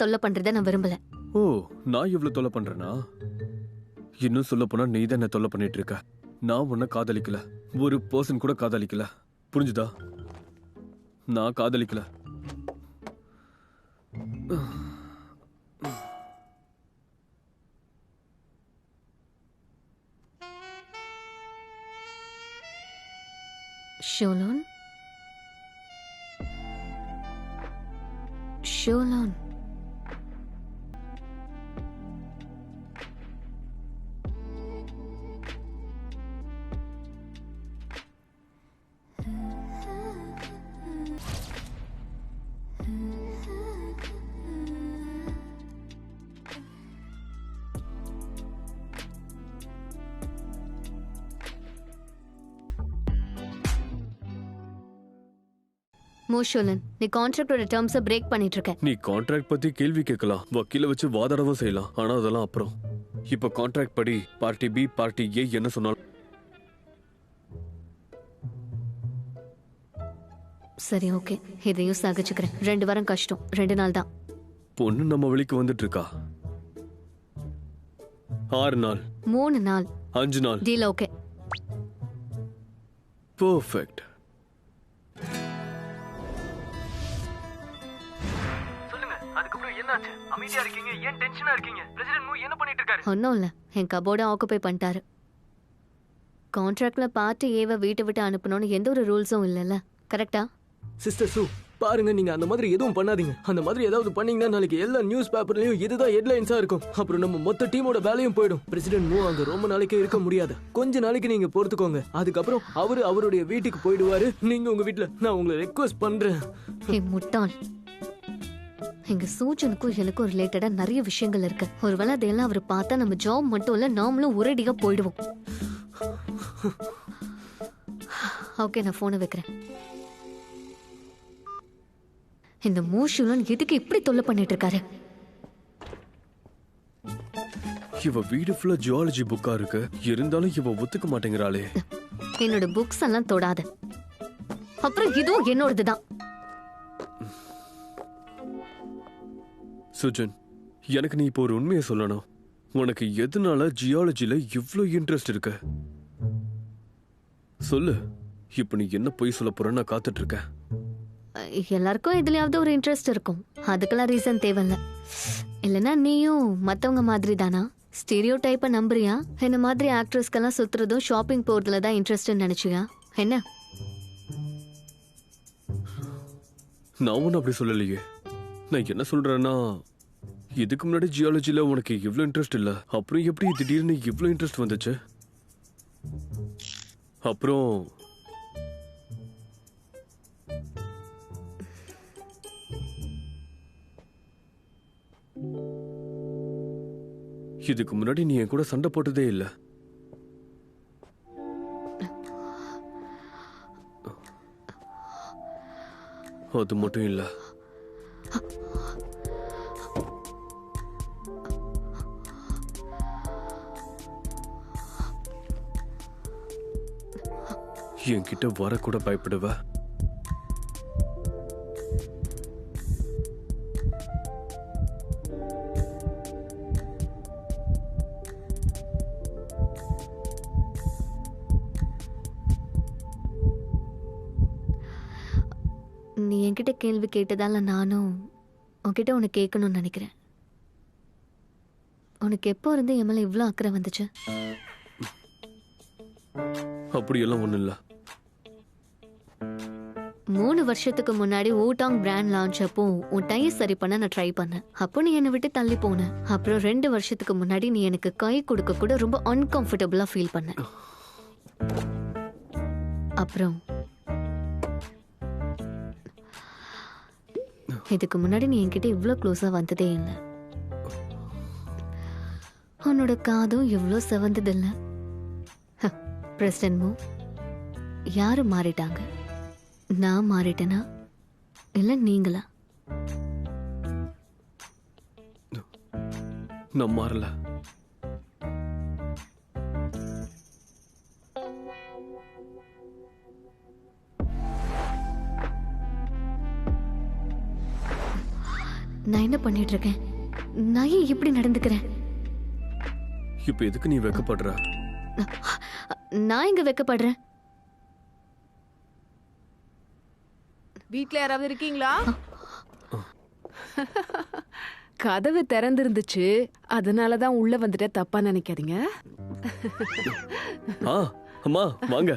தொல்லை பண்றத நான் விரும்பல. ஓ, நான் எவ்வளவு தொல்லை பண்றேனா? இன்னும் சொல்ல போனா நீ தான் என்ன தொல்லை பண்ணிட்டு இருக்க. நான் உன்னை காதலிக்கல, ஒரு பர்சன் கூட காதலிக்கல. புரிஞ்சுதா? நான் காதலிக்கல. ஷோலோன், ஷோலோன், மோஷோலன், நீ கான்ட்ராக்டோட டேர்ம்ஸை பிரேக் பண்ணிட்டு இருக்க. நீ கான்ட்ராக்ட் பத்தி கேள்வி கேட்கலாம், வக்கீல வச்சு வாதாடவும் செய்யலாம். ஆனா அதெல்லாம் அப்புறம். இப்ப கான்ட்ராக்ட் படி பார்ட்டி பி பார்ட்டி ஏ என்ன சொன்னாலும் சரி, ஓகே, இதையும் சகிச்சுக்கிறேன். 2 வாரம் கஷ்டம், 2 நாள் தான். பொண்ணு நம்ம வெளிக்கு வந்துட்டு இருக்கா. 6 நாள், 3 நாள், 5 நாள். Deal okay. பெர்ஃபெக்ட். சொல்லுங்க, அதுக்கப்புறம் என்னாச்சு? அமைதியா இருக்கீங்க, ஏன் டென்ஷனா இருக்கீங்க? பிரசிடென்ட் மூ என்ன பண்ணிட்டு இருக்காரு? ஒன்றும் இல்லை, என் கபோர்டை ஆக்குபை பண்ணிட்டாரு. கான்ட்ராக்ட்ல பார்ட்டி ஏவை வீட்டை விட்டு அனுப்பணும்னு எந்த ஒரு ரூல்ஸும் இல்லைல்ல, கரெக்டா? சிஸ்டர் சூ, பாருங்க, நீங்க அந்த மாதிரி எதுவும் பண்ணாதீங்க. அந்த மாதிரி ஏதாவது பண்ணீங்கன்னா நாளைக்கு எல்லா நியூஸ் பேப்பர்லயும் இதுதான் ஹெட்லைன்ஸா இருக்கும். அப்புறம் நம்ம மொத்த டீமோட வேலையும் போயிடும். பிரசிடென்ட் மூ அங்க ரொம்ப நாளைக்கு இருக்க முடியாது. கொஞ்ச நாளைக்கு நீங்க பொறுத்துக்கோங்க. அதுக்கப்புறம் அவருடைய வீட்டுக்கு போயிடுவாரு. நீங்க உங்க வீட்டுல. நான் உங்களை ரெக்வெஸ்ட் பண்றேன். முட்டாள், எங்க சூஜனுக்கும் எனக்கும் ரிலேட்டடா நிறைய விஷயங்கள் இருக்கு. ஒருவேளை அதையெல்லாம் அவர் பார்த்தா நம்ம ஜாப் மட்டும் இல்ல, நாமளும் ஒரேடியா போயிடுவோம். ஓகே, நான் போனை வைக்கிறேன். இந்த மோஷுலன் எதுக்கு இப்படி தொல்லை பண்ணிட்டு இருக்காரு? இவ வீடு ஃபுல்லா ஜியாலஜி புக்கா இருக்கு, இருந்தாலும் இவ ஒத்துக்க மாட்டேங்கிறாளே. என்னோட புக்ஸ் எல்லாம் தொடாத. அப்புறம் இதுவும் என்னோடதுதான். சுஜன், எனக்கு நீ இப்போ ஒரு உண்மையை சொல்லணும். உனக்கு எதனால ஜியாலஜில இவ்ளோ இன்ட்ரெஸ்ட் இருக்கு? சொல்லு. இப்ப நீ என்ன பொய் சொல்ல போற? நான் காத்துட்டு இருக்கேன். எல்லாருக்கும் இதுலயாவது ஒரு இன்ட்ரெஸ்ட் இருக்கும். அதுக்கெல்லாம் ரீசன் தேவையில்ல. இல்லைன்னா நீயும் மத்தவங்க மாதிரி தானா? ஸ்டீரியோ டைப்பை நம்புறியா? என்ன மாதிரி ஆக்ட்ரஸ்க்கெல்லாம் சுத்துறதும் ஷாப்பிங் போறதுல தான் இன்ட்ரெஸ்ட் நினைச்சியா என்ன? நான் ஒன்னும் அப்படி சொல்லலையே. நான் என்ன சொல்றேன்னா, இதுக்கு முன்னாடி ஜியாலஜில உனக்கு இவ்ளோ இன்ட்ரெஸ்ட் இல்ல, அப்புறம் எப்படி திடீர்னு இவ்ளோ இன்ட்ரெஸ்ட் வந்துச்சு? அப்புறம் இதுக்கு முன்னாடி நீ என் கூட சண்டை போட்டதே இல்ல. அது மட்டும் இல்ல, என்கிட்ட வரக்கூட பயப்படுவ. நீ என்கிட்ட கேள்வி கேட்டதால நானும் உன்கிட்ட உன்னை கேட்கணும்னு நினைக்கிறேன். உனக்கு எப்போ இருந்து என் மேல இவ்வளோ அக்கறை வந்துச்சு? அப்படியெல்லாம் ஒண்ணும் இல்ல. 3 வருஷத்துக்கு முன்னாடி ஊட்டாங் பிராண்ட் லான்ச் அப்போ உன் டை சரி பண்ண நான் ட்ரை பண்ணேன். அப்போ நீ என்னை விட்டு தள்ளி போன. அப்புறம் 2 வருஷத்துக்கு முன்னாடி நீ எனக்கு கை கொடுக்க கூட ரொம்ப அன்கம்ஃபர்டபுளா ஃபீல் பண்ண. அப்புறம் இதுக்கு முன்னாடி நீ என்கிட்ட இவ்வளோ க்ளோஸா வந்ததே இல்லை. உன்னோட காதும் இவ்வளோ செவந்ததில்லை. பிரசிடென்ட் மூ, யாரு மாறிட்டாங்க? நான் மாறிட்டேனா இல்ல நீங்களா? நான் மாறல. நான் என்ன பண்ணிட்டு இருக்கேன். நான் ஏன் இப்படி நடந்துக்கிறேன்? இப்ப எதுக்கு நீ வெக்கப்படுற? நான் இங்க வெக்கப்படுறேன்? வீட்ல யாராவது இருக்கீங்களா? கதவு திறந்திருந்துச்சு, அதனாலதான் உள்ள வந்துட்ட. தப்பா நினைக்காதீங்க. அம்மா வாங்க.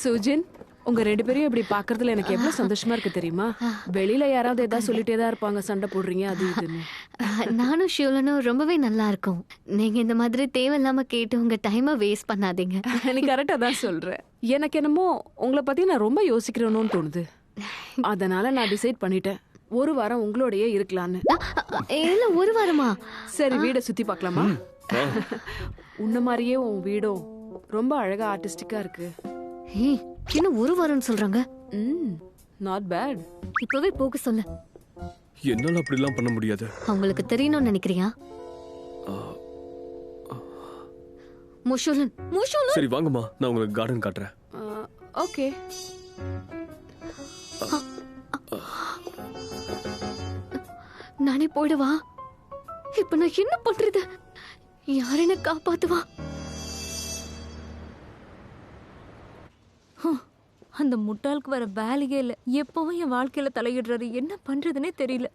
சுஜின், உங்க 2 பேரையும் இப்படி பாக்குறதுல எனக்கு எவ்வளவு சந்தோஷமா இருக்கு தெரியுமா? வெளியில யாராவது ஏதாவது சொல்லிட்டே தான் இருப்பாங்க, சண்டை போடுறீங்க அது இதுன்னு. நானும் ஷியோலனும் ரொம்பவே நல்லா இருக்கும். நீங்க இந்த மாதிரி தேவையில்லாம கேட்டு உங்க டைமை வேஸ்ட் பண்ணாதீங்க. நீ கரெக்டா தான் சொல்ற. எனக்கு என்னமோ உங்களை பத்தி நான் ரொம்ப யோசிக்கிறேன்னு தோணுது. அதனால நான் டிசைட் பண்ணிட்டேன், 1 வாரம் உங்களோடயே இருக்கலான்னு. இல்ல 1 வாரமா? சரி, வீடை சுத்தி பார்க்கலாமா? உன்ன மாதிரியே உன் வீடும் ரொம்ப அழகா ஆர்டிஸ்டிக்கா இருக்கு. இன்னும் 1 வாரம்னு சொல்றாங்க. Not bad. இப்பவே போக சொல்ல. என்னால அப்படிலாம் பண்ண முடியாது. அவங்களுக்கு தெரியணும்னு நினைக்கிறியா? முஷுலன், முஷுலன். சரி வாங்கம்மா, நான் உங்களுக்கு கார்டன் காட்டுறேன். ஓகே. நானே போயிடுவா? இப்ப நான் என்ன பண்றது? யார் என்ன காப்பாத்துவா? அந்த முட்டாளுக்கு வர வேலையே இல்ல. எப்பவும் என் வாழ்க்கையில தலையிடுறாரு. என்ன பண்றதுன்னே தெரியல.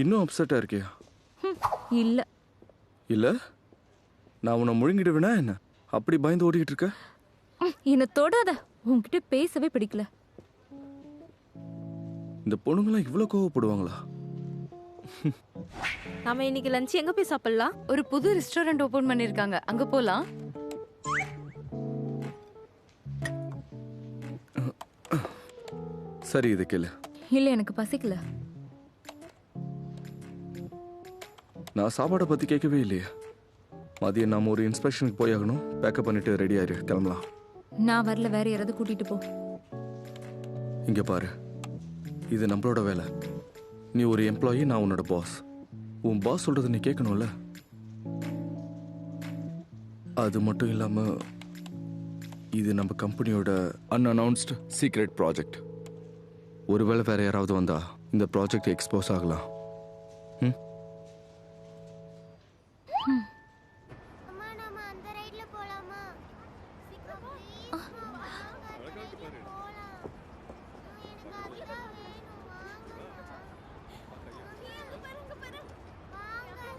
இன்னும் அப்செட்டா இருக்கியா? இல்ல இல்ல, நான் உன்னை முழுங்கிடுவேனா என்ன? அப்படி பயந்து ஓடிக்கிட்டு இருக்க? என்ன தொடாத. உன்கிட்ட பேசவே பிடிக்கல. இந்த பொண்ணுங்களாம் இவ்வளவு கோவப்படுவாங்களா? நாம இன்னைக்கு லஞ்ச் எங்க போய் சாப்பிடலாம்? ஒரு புது ரெஸ்டாரண்ட் ஓபன் பண்ணிருக்காங்க, அங்க போலாம். சரி, இது கேளு. இல்ல, எனக்கு பசிக்கல. நான் சாப்பாடை பத்தி கேட்கவே இல்லையே. மதியம் நாம ஒரு இன்ஸ்பெக்ஷனுக்கு போயாகணும். பேக்கப் பண்ணிட்டு ரெடி ஆயிரு, கிளம்பலாம். நான் வரல, வேற யாராவது கூட்டிட்டு போ. இங்க பாரு, இது நம்மளோட வேலை. நீ ஒரு எம்ப்ளாயி, நான் உன்னோட பாஸ். உன் பாஸ் சொல்றது நீ கேட்கணும்ல. அது மட்டும் இல்லாம இது நம்ம கம்பெனியோட அன்அனௌன்ஸ்டு சீக்ரெட் ப்ராஜெக்ட். ஒருவேளை வேற யாராவது வந்தா இந்த ப்ராஜெக்ட் எக்ஸ்போஸ் ஆகலாம்.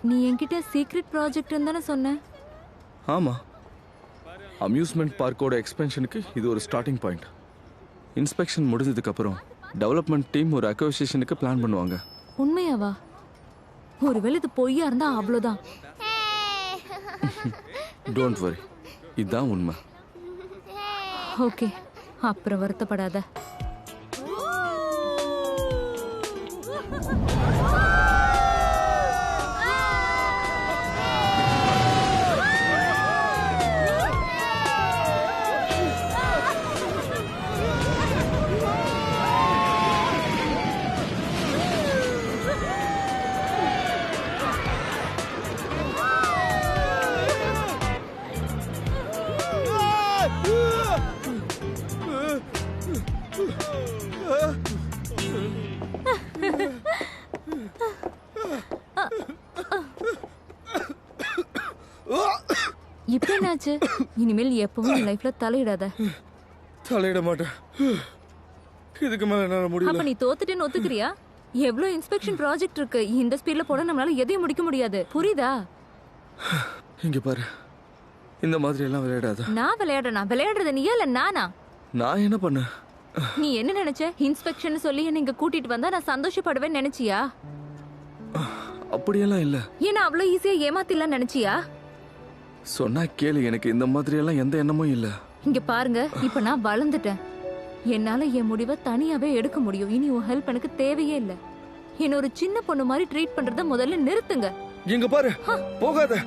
நீ என்கிட்ட சீக்ரெட் ப்ராஜெக்ட் தானே சொன்ன? ஆமா, அம்யூஸ்மெண்ட் பார்க்கோட எக்ஸ்பென்ஷனுக்கு இது ஒரு ஸ்டார்டிங் பாயிண்ட். இன்ஸ்பெக்ஷன் முடிஞ்சதுக்கு அப்புறம் டெவலப்மெண்ட் டீம் ஒரு அக்விசிஷனுக்கு பிளான் பண்ணுவாங்க. உண்மையாவா? ஒருவேளை இது பொய்யா இருந்தா அவ்வளவுதான். டோன்ட் வரி, இதுதான் உண்மை. ஓகே, அப்புறம் வருத்தப்படாத. இப்ப என்னாச்சு? இனிமேல் எப்பவும் லைஃப்ல தலையிடாத. தலையிட மாட்டேன். இதுக்கு மேல என்னால அப்ப முடியல. நீ தோத்துட்டேன்னு ஒத்துக்கிறியா? எவ்வளவு இன்ஸ்பெக்ஷன் ப்ராஜெக்ட் இருக்கு. இந்த ஸ்பீட்ல போட நம்மளால எதையும் முடிக்க முடியாது. புரியுதா? இங்க பாரு, இந்த மாதிரி எல்லாம் விளையாடாத. நான் விளையாடுறது நீயா இல்ல நானா? நான் என்ன பண்ண? நீ என்ன நினைச்ச? இன்ஸ்பெக்ஷன் சொல்லி என்ன இங்க கூட்டிட்டு வந்தா நான் சந்தோஷப்படுவேன்னு நினைச்சியா? அப்படியெல்லாம் இல்ல. ஏன்னா அவ்வளவு ஈஸியா ஏமாத்திடலாம் நினைச்சியா? சொன்னா கேளு, எனக்கு இந்த மாதிரி எல்லாம் எந்த எண்ணமும் இல்ல. இங்க பாருங்க, இப்ப நான் வளர்ந்துட்டேன். என்னால என் முடிவை தனியாவே எடுக்க முடியும். இனி உன் ஹெல்ப் எனக்கு தேவையே இல்ல. என்ன ஒரு சின்ன பொண்ணு மாதிரி ட்ரீட் பண்றத முதல்ல நிறுத்துங்க. இங்க பாரு, போகாத.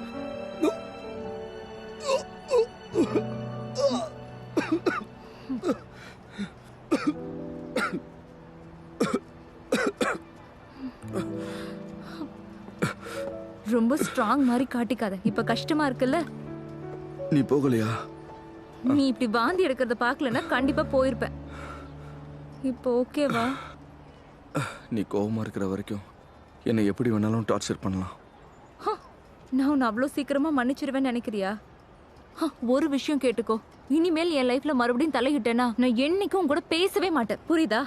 ரொம்ப ஸ்ட்ராங் மாதிரி காட்டிக்காத. இப்ப கஷ்டமா இருக்குல்ல? நீ போகலையா? நீ இப்படி வாந்தி எடுக்கிறத பார்க்கலன்னா கண்டிப்பா போயிருப்பேன். இப்போ ஓகேவா? நீ கோவமா இருக்கிற வரைக்கும் என்னை எப்படி வேணாலும் டார்ச்சர் பண்ணலாம். நான் உன்னை அவ்வளோ சீக்கிரமா மன்னிச்சிருவேன்னு நினைக்கிறியா? ஒரு விஷயம் கேட்டுக்கோ, இனிமேல் என் லைஃப்ல மறுபடியும் தலையிட்டேன்னா நான் என்னைக்கும் உன் கூட பேசவே மாட்டேன். புரியுதா?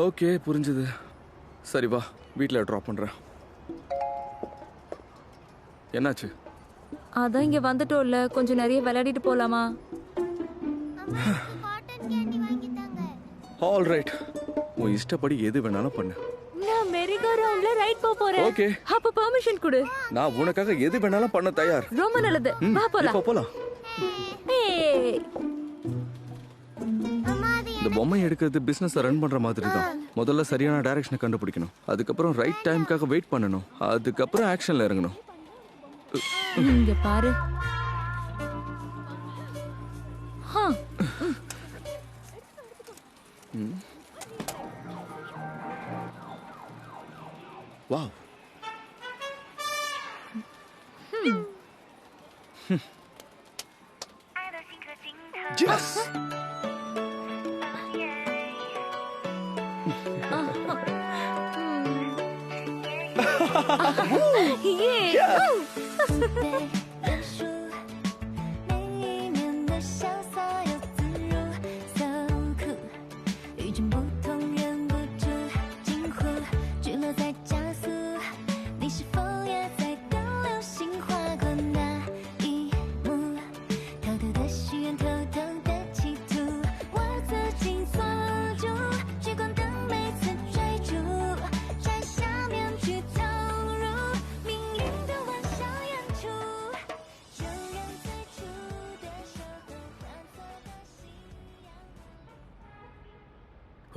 ஓகே, புரிஞ்சுது. சரி வா, வீட்டில் ட்ராப் பண்ணுறேன். என்னாச்சு? அதான் இங்க வந்துட்டோம்ல, கொஞ்சம் நிறைய விளையாடிட்டு போலாமா? ஆல் ரைட், உன் இஷ்டப்படி எது வேணாலும் பண்ணு. நான் மெரிகோ ரவுண்ட்ல ரைட் போறேன். ஓகே, அப்ப பெர்மிஷன் கொடு. நான் உனக்காக எது வேணாலும் பண்ண தயார். ரொம்ப நல்லது, வா போலாம். இப்போ போலாம். ஏய், இந்த பொம்மை எடுக்கிறது பிசினஸ் ரன் பண்ற மாதிரி தான். முதல்ல சரியான டைரக்ஷனை கண்டுபிடிக்கணும், அதுக்கப்புறம் ரைட் டைம்க்காக வெயிட் பண்ணணும், அதுக்கப்புறம் ஆக்ஷன்ல இறங்கணும். இங்க பாரு. வாவ். Yes.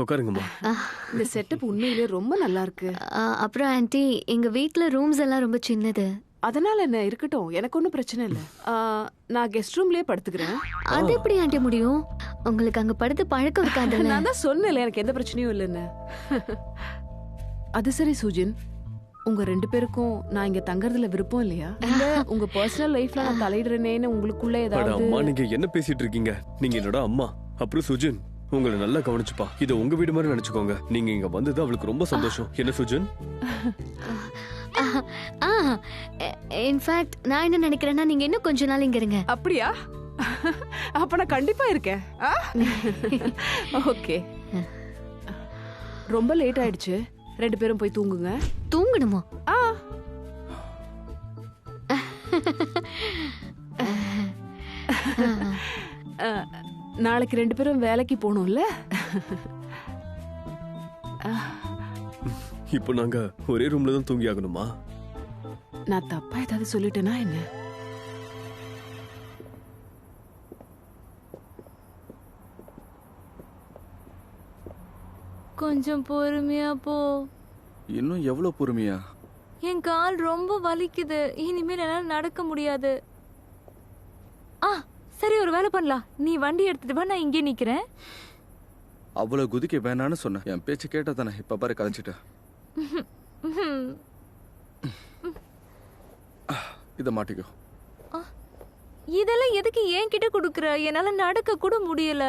உட்காருங்கம்மா. இந்த செட்டப் உண்மையிலே ரொம்ப நல்லா இருக்கு. அப்புறம் ஆன்ட்டி, எங்க வீட்ல ரூம்ஸ் எல்லாம் ரொம்ப சின்னது. அதனால என்ன, இருக்கட்டும், எனக்கு ஒன்றும் பிரச்சனை இல்லை. நான் கெஸ்ட் ரூம்லயே படுத்துக்கிறேன். அது எப்படி ஆன்ட்டி முடியும்? உங்களுக்கு அங்க படுத்து பழக்கம் இருக்காதுல்ல? நான் தான் சொன்னேன்ல, எனக்கு எந்த பிரச்சனையும் இல்லைன்னு. அது சரி சுஜின், உங்க 2 பேருக்கும் நான் இங்க தங்கறதுல விருப்பம் இல்லையா? இல்ல உங்க பர்சனல் லைஃப்ல நான் தலையிடுறேனேன்னு உங்களுக்குள்ள ஏதாவது? அம்மா, நீங்க என்ன பேசிட்டு இருக்கீங்க? நீங்க என்னோட அம்மா. அப்புறம் சுஜின், உங்களை நல்லா கவனிச்சுப்பா. இதை உங்க வீடு மாதிரி நினைச்சுக்கோங்க. நீங்க இங்க வந்தது அவளுக்கு ரொம்ப சந்தோஷம். என்ன சுஜன்? இன்ஃபேக்ட் நான் என்ன நினைக்கிறேன்னா, நீங்க இன்னும் கொஞ்ச நாள் இங்க இருங்க. அப்படியா? அப்ப நான் கண்டிப்பா இருக்கேன். ஓகே. ரொம்ப லேட் ஆயிடுச்சு, 2 பேரும் போய் தூங்குங்க. தூங்கணுமா? நாளைக்கு 2 பேரும் வேலைக்கு போகணும்ல? இப்போ நாங்க ஒரே ரூம்ல தான் தூங்கி ஆகணுமா? நான் தப்பா ஏதாவது சொல்லிட்டேனா என்ன? கொஞ்சம் பொறுமையா போ. இன்னும் எவ்வளவு பொறுமையா? என் கால் ரொம்ப வலிக்குது, இனிமேல் என்னால நடக்க முடியாது. சரி, ஒரு வேலை பண்ணலாம். நீ வண்டி எடுத்துட்டு வா, நான் இங்கே நிக்கிறேன். அவ்வளவு குதிக்க வேணான்னு சொன்ன, என் பேச்சு கேட்ட தானே. இப்ப பாரு, கலைச்சிட்ட. இத மாட்டிக்கோ. இதெல்லாம் எதுக்கு ஏன் கிட்ட கொடுக்குற? என்னால நடக்க கூட முடியல.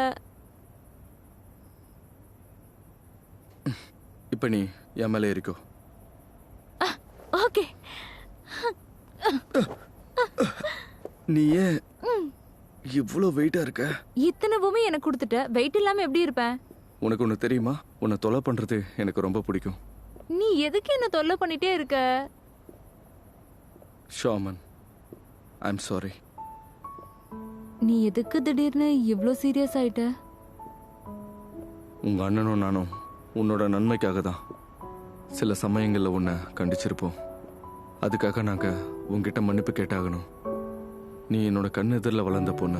இப்ப நீ என் மேல ஏறிக்கோ. ஓகே. நீ ஏன் இவ்வளவு வெயிட்டா இருக்க? இத்தனை பூமி எனக்கு கொடுத்துட்ட, வெயிட் இல்லாம எப்படி இருப்பேன்? உனக்கு ஒண்ணு தெரியுமா? உன்னை தொலை பண்றது எனக்கு ரொம்ப பிடிக்கும். நீ எதுக்கு என்ன தொல்லை பண்ணிட்டே இருக்க? Shaman, I'm sorry. நீ எதுக்கு திடீர்னு இவ்ளோ சீரியஸ் ஆயிட்ட? உங்க அண்ணனும் நானும் உன்னோட நன்மைக்காக தான் சில சமயங்கள்ல உன்னை கண்டிச்சிருப்போம். அதுக்காக நாங்க உன்கிட்ட மன்னிப்பு கேட்டாகணும். நீ என்னோட கண் எதிரில் வளர்ந்த பொண்ணு.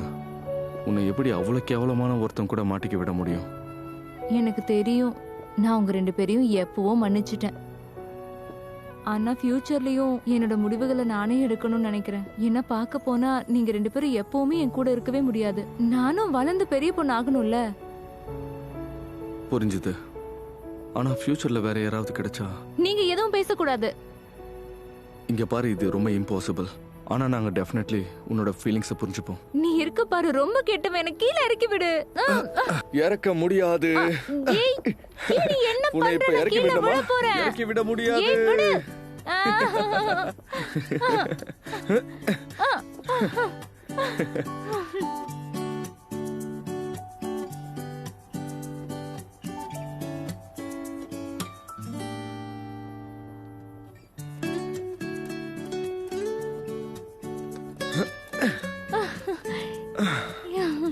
உன்னை எப்படி அவ்வளோ கேவலமான ஒருத்தன் கூட மாட்டிக்க விட முடியும்? எனக்கு தெரியும், நான் உங்க 2 பேரையும் எப்பவோ மன்னிச்சிட்டேன். ஆனா ஃபியூச்சர்லயும் என்னோட முடிவுகளை நானே எடுக்கணும்னு நினைக்கிறேன். என்ன பார்க்க போனா நீங்க 2 பேரும் எப்பவுமே என் கூட இருக்கவே முடியாது. நானும் வளர்ந்து பெரிய பொண்ணு ஆகணும்ல. புரிஞ்சுது. ஆனா ஃபியூச்சர்ல வேற யாராவது கிடைச்சா? நீங்க எதுவும் பேசக்கூடாது. இங்க பாரு, இது ரொம்ப இம்பாசிபிள். ஆனா நாங்க டெஃபினெட்லி உன்னோட ஃபீலிங்ஸை புரிஞ்சுப்போம். நீ இருக்க பாரு, ரொம்ப கெட்டவன். எனக்கு கீழே இறக்கி விடு. இறக்க முடியாது. ஏய், நீ என்ன உன்னை இப்ப பண்ற? இறக்கி கீழே விடணுமா? விழ போற. இறக்கி விட முடியாது. ஏய், விடு.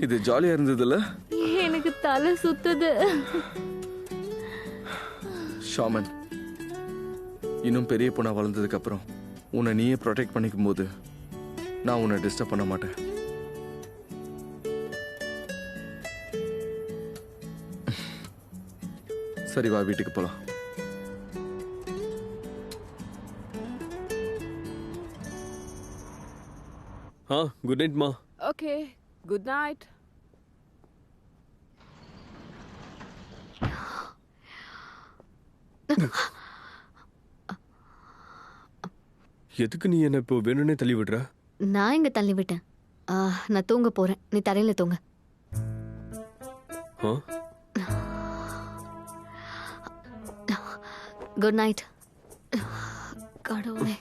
இது ஜாலியா இருந்ததுல? எனக்கு தலை சுத்துது. ஷாமன், இன்னும் பெரிய பொண்ணா வளர்ந்ததுக்கு அப்புறம் உன்னை நீயே ப்ரொடெக்ட் பண்ணிக்கும் போது நான் உன்னை டிஸ்டர்ப் பண்ண மாட்டேன். சரி, வா வீட்டுக்கு போலாம். குட் நைட் மா. Okay, good night. எதுக்கு நீ என்ன இப்போ வேணும்னே தள்ளி விடுற? நான் இங்க தள்ளி விட்டேன். நான் தூங்க போறேன். நீ தரையில தூங்க. Good night. கடவுளே,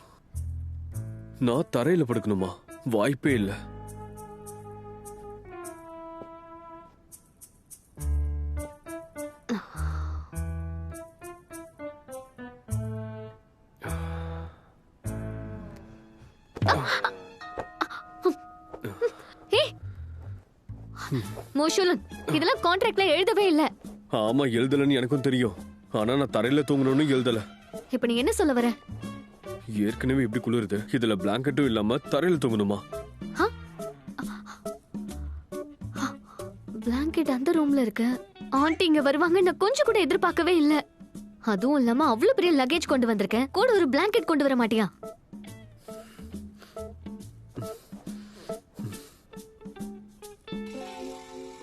நான் தரையில படுக்கணுமா? வாய்ப்பே இல்லை. மோஷுலன், இதெல்லாம் கான்ட்ராக்ட்ல எழுதவே இல்ல. ஆமா, எழுதலன்னு எனக்கும் தெரியும். ஆனா நான் தரையில தூங்கணும்னு எழுதல. இப்ப நீ என்ன சொல்ல வர? ஏற்கனவே இப்படி குளிருது, இதுல பிளாங்கெட்டும் இல்லாம தரையில தூங்கணுமா? பிளாங்கெட் அந்த ரூம்ல இருக்கு. ஆண்டி இங்க வருவாங்க நான் கொஞ்சம் கூட எதிர்பார்க்கவே இல்ல. அதுவும் இல்லாம அவ்வளவு பெரிய லக்கேஜ் கொண்டு வந்திருக்கேன். கூட ஒரு பிளாங்கெட் கொண்டு வர மாட்டியா?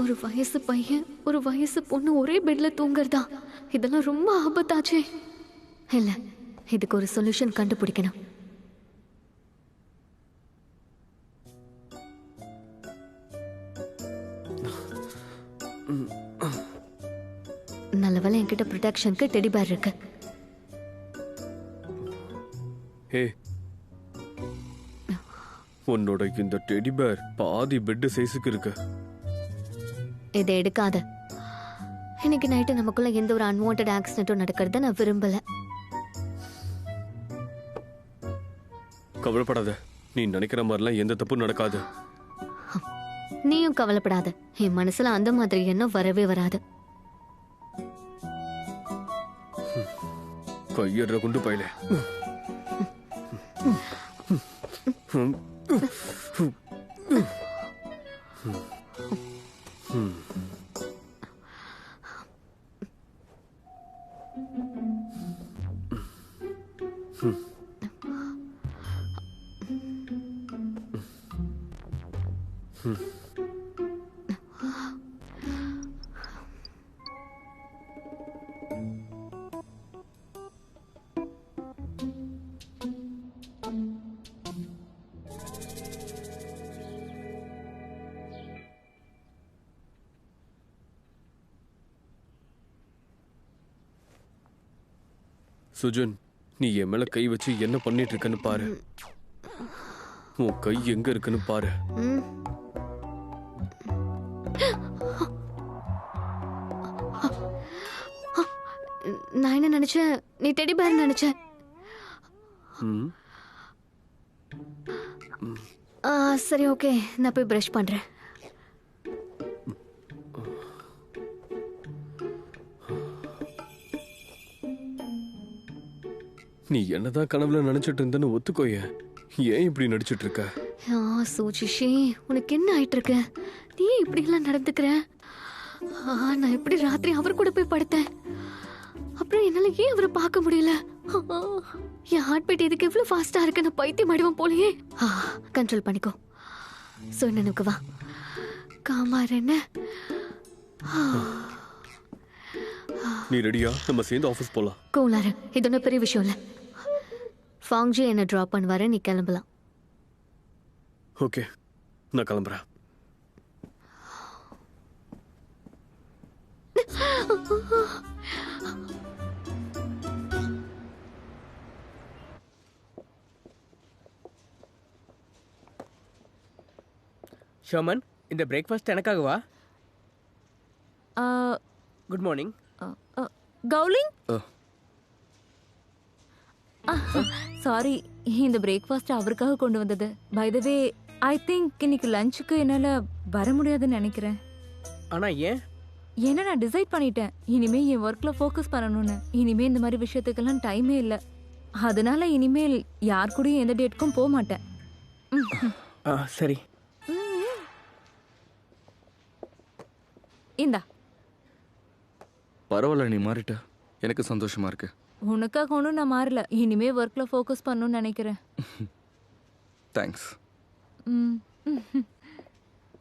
ஒரு வயசு பையன், ஒரு வயசு பொண்ணு ஒரே பெட்ல தூங்குறதா? இதெல்லாம் ரொம்ப ஆபத்தாச்சே. இல்ல, இதுக்கு ஒரு சொல்யூஷன் கண்டுபிடிக்கணும். நல்லவேளை என்கிட்ட ப்ரொடெக்ஷனுக்கு டெடி பேர் இருக்கு. ஹே, உன்னோட இந்த டெடி பேர் பாதி பெட் சைஸுக்கு இருக்கு. இதை எடுக்காத. இன்னைக்கு நைட்டு நமக்குள்ள எந்த ஒரு அன்வான்ட் ஆக்சிடென்ட்டும் நடக்கிறத நான் விரும்பல. கவலைப்படாத, நீ நினைக்கிற மாதிரிலாம் எந்த தப்பும் நடக்காது. நீயும் கவலைப்படாத. என் மனசுல அந்த மாதிரி எண்ணம் வரவே வராது. கையற குண்டு பையல. சுஜன், நீ என் மேல கை வச்சு என்ன பண்ணிட்டு இருக்கன்னு பாரு. உன் கை எங்க இருக்குன்னு பாரு. நான் என்ன நினைச்சேன், நீ டெடி பேர் நினைச்சேன். சரி, ஓகே, நான் போய் பிரஷ் பண்றேன். நீ என்னதான் கனவுல நினைச்சிட்டு இருந்தன்னு ஒத்துக்கோய. ஏன் இப்படி நடிச்சிட்டு இருக்க? சோசிஷி, உனக்கு என்ன ஆயிட்டு இருக்கு? நீ இப்படி எல்லாம் நடந்துக்கிற? நான் எப்படி ராத்திரி அவர் கூட போய் படுத்தேன். அப்புறம் என்னால ஏன் அவரை பார்க்க முடியல? என் ஹார்ட் பீட் இதுக்கு எவ்வளவு ஃபாஸ்டா இருக்கு. நான் பைத்தியம் ஆயிடுவேன் போலயே. கண்ட்ரோல் பண்ணிக்கோ. சோ எனக்கு வா, காமார் என்ன. நீ ரெடியா? நம்ம சேர்ந்து ஆபீஸ் போலாம். கூலாரு, இது ஒன்றும் பெரிய விஷயம் இல்ல. ஃபாங்ஜி என்ன டிராப் பண்ணுவாரு, நீ கிளம்பலாம். ஓகே, நான் கிளம்புறேன். ஷோமன், இந்த பிரேக்ஃபாஸ்ட் எனக்காகவா? ஆ, குட் மார்னிங். கௌலிங் சாரி, இந்த பிரேக்ஃபாஸ்ட் அவருக்காக கொண்டு வந்தது. By the way, I think இன்னைக்கு லஞ்சுக்கு என்னால வர முடியாதுன்னு நினைக்கிறேன். ஆனா ஏன்? ஏன்னா நான் டிசைட் பண்ணிட்டேன், இனிமே என் ஒர்க்ல ஃபோக்கஸ் பண்ணணும்னு. இனிமே இந்த மாதிரி விஷயத்துக்கெல்லாம் டைமே இல்லை. அதனால இனிமேல் யார் கூடயும் எந்த டேட்டுக்கும் போக மாட்டேன். சரி. இந்தா. பரவாயில்ல, நீ மாறிட்ட. எனக்கு சந்தோஷமா இருக்கு. உனக்காக ஒன்றும் நான் மாறல. இனிமே ஒர்க்ல ஃபோக்கஸ் பண்ணணும்னு நினைக்கிறேன். தேங்க்ஸ். ம்